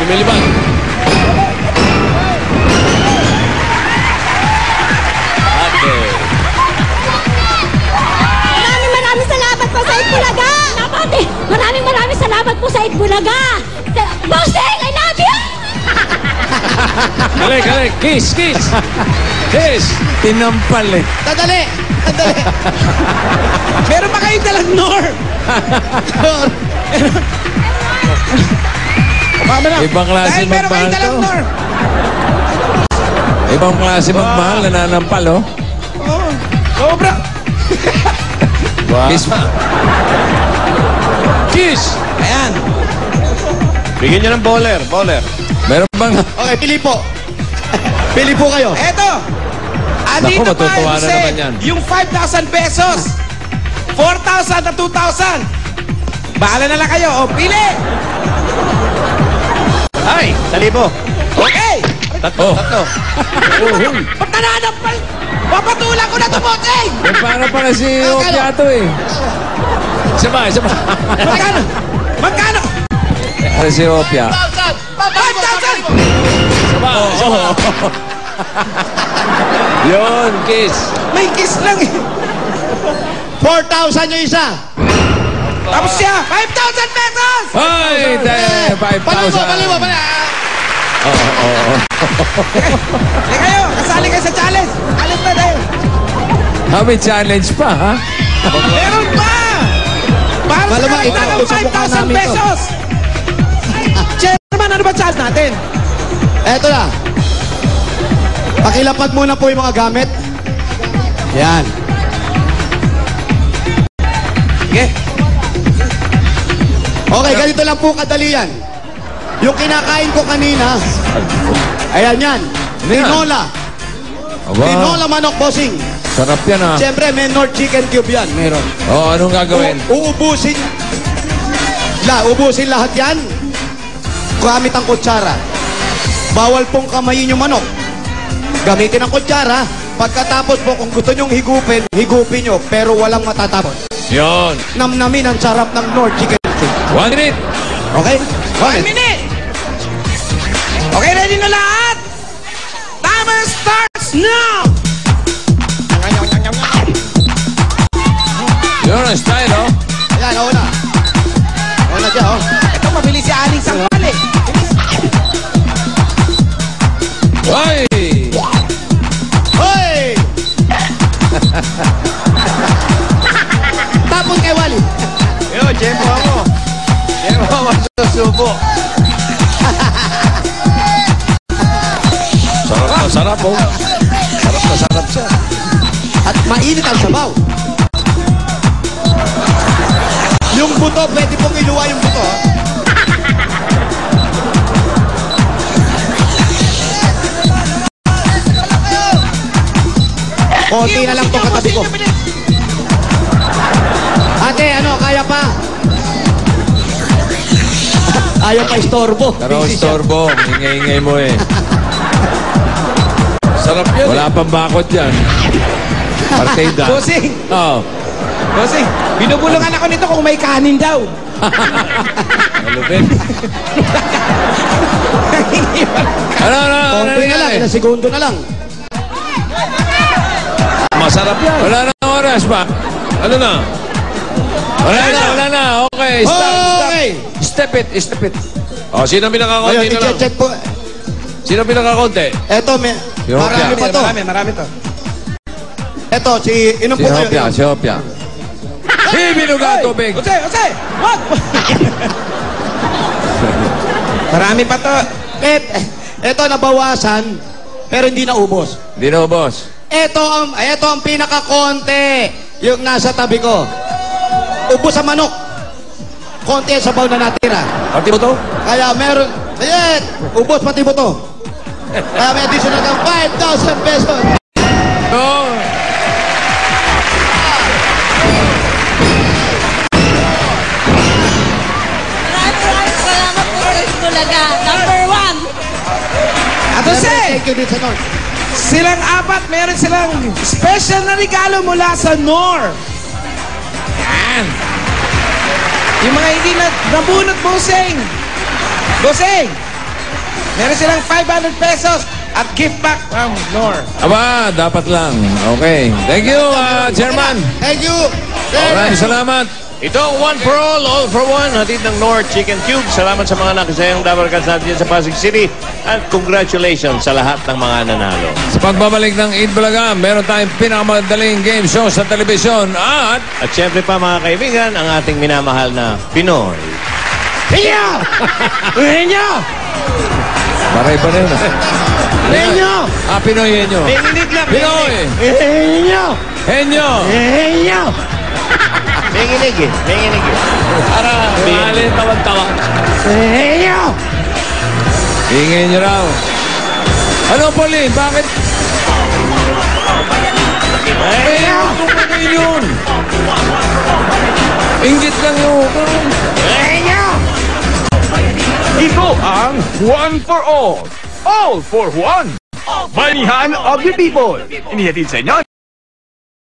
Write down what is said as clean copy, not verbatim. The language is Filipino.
lumilipad. Okay. Maraming salamat po sa Itbulaga! Maraming salamat po sa Itbulaga! Bossing, I love you! Kalik. Kiss. Tinampal eh. Sandali. Meron pa kayong dalang Nor. Ibang klase magmahal to. Ibang klase magmahal, nananampal oh. Oo, bro. Kiss. Kiss. Ayan. Bigyan niyo ng bowler. Meron bang... Okay, pili po kayo. Eto. Andito Naku, matutuwa na naman yan. Yung 5,000 pesos. 4,000 at 2,000. Bahala na lang kayo. O, pili. Ay, 1,000. Okay. Tatlo. Ba't nananampal? Papatulan ko na ito, Bossing. Eh, para pala si Opiato eh. Isa ba? Magkano? Para si Opia. 5,000. Yun, kiss. May kiss lang eh. 4,000 yung isa. Tapos siya, 5,000 pesos! Ay, 5,000. Palibo. Eh kayo, kasali kayo sa challenge. Alis na tayo. May challenge pa, ha? Meron pa! Para sa Malamang karagdagang ito, sa mukha 5,000 namin pesos! Chairman, ano ba challenge natin? Eto na. Pakilapag muna po yung mga gamit. Yan. Okay. Okay, ganito lang po kadali yan. Yung kinakain ko kanina, ayan yan. Tinola. Tinola manok, bossing. Sarap yan, ha? Siyempre, may North Chicken Cube yan. Meron. Anong gagawin? Uubusin lahat yan. Gamit ang kutsara. Bawal pong kamayin yung manok. Gamitin ang kutsara. Pagkatapos po, kung gusto nyong higupin nyo, pero walang matatapos. Yun. Namnamin ang sarap ng North Chicken Cube. 1 minute. Okay? 1 minute! Okay, ready na lahat? Timer starts now! Yun ang style, oh. Ayan, ako na. Ako na siya, oh. Ito, mabilis si Aling Sangkal eh. Ay! Hoy! Tapon kay Wally. Yo, Jempo ako. Jempo ako susubo. Sarap, oh. Sarap siya. At mainit ang sabaw. Yung buto, pwede pong iluwa yung buto. Konti na lang itong katabi ko. Ate, ano, kaya pa? Ayaw pa istorbo. Pero Busy siya. istorbo. Ingay-ingay mo eh. Sarap yun. Wala pang bakot yan. Partida. Bossing! Oo. Bossing, binubulungan ako nito kung may kanin daw. Malupit. Ano? Konti na lang, ilang segundo na lang. Masarap yan. Wala na oras pa. Ano na? Wala na. Okay, stop. Okay. Step it. Oh, sino pinakakonti Ayun, na lang? i-check po. Sino pinakakonti? Eto, Yung marami pa to. Marami to. Eto, inom po kayo. Si Hopia. Bibinuga tubig. Jose! What? Marami pa to. Eto, nabawasan, pero hindi na ubos. Hindi na ubos. Ito ang pinaka-konti yung nasa tabi ko. Ubos sa manok. Konti ang sabaw na natira. Pati mo to? Kaya meron, ayan, ubos pati mo to. Kaya may additional kang 5,000 pesos. Oh. Maraming salamat po sa Itbulaga. Number 1. Ato Thank you din sa North. silang apat, meron silang special na regalo mula sa Nor. Yan. Yung mga hindi na nabunot, Bossing. Bossing, Meron silang 500 pesos at gift pack from Nor. Aba, dapat lang. Okay. Thank you, Chairman. Thank you. Maraming salamat. Ito ang One for All for One, hatid ng North Chicken Cube. Salamat sa mga nakasayang dabarkas natin dyan sa Pasig City. At congratulations sa lahat ng mga nanalo. Sa pagbabalik ng Eid Bulaga, meron tayong pinakamadaling game show sa telebisyon at... At syempre pa mga kaibigan, ang ating minamahal na Pinoy. Henyo! Henyo! Maray pa rin. Henyo! Pinoy Henyo. Menginig lang. Pinoy! Henyo! Henyo! Henyo! Menginig eh. Menginig eh. Para mahalin tawag-tawag. Henyo! Ingay niyo raw. Ano, Pauline? Bakit? Ay, yun. Inggit lang yun. Henyo! Ito ang One for All for One. Bayanihan of the People. Inihatid sa inyo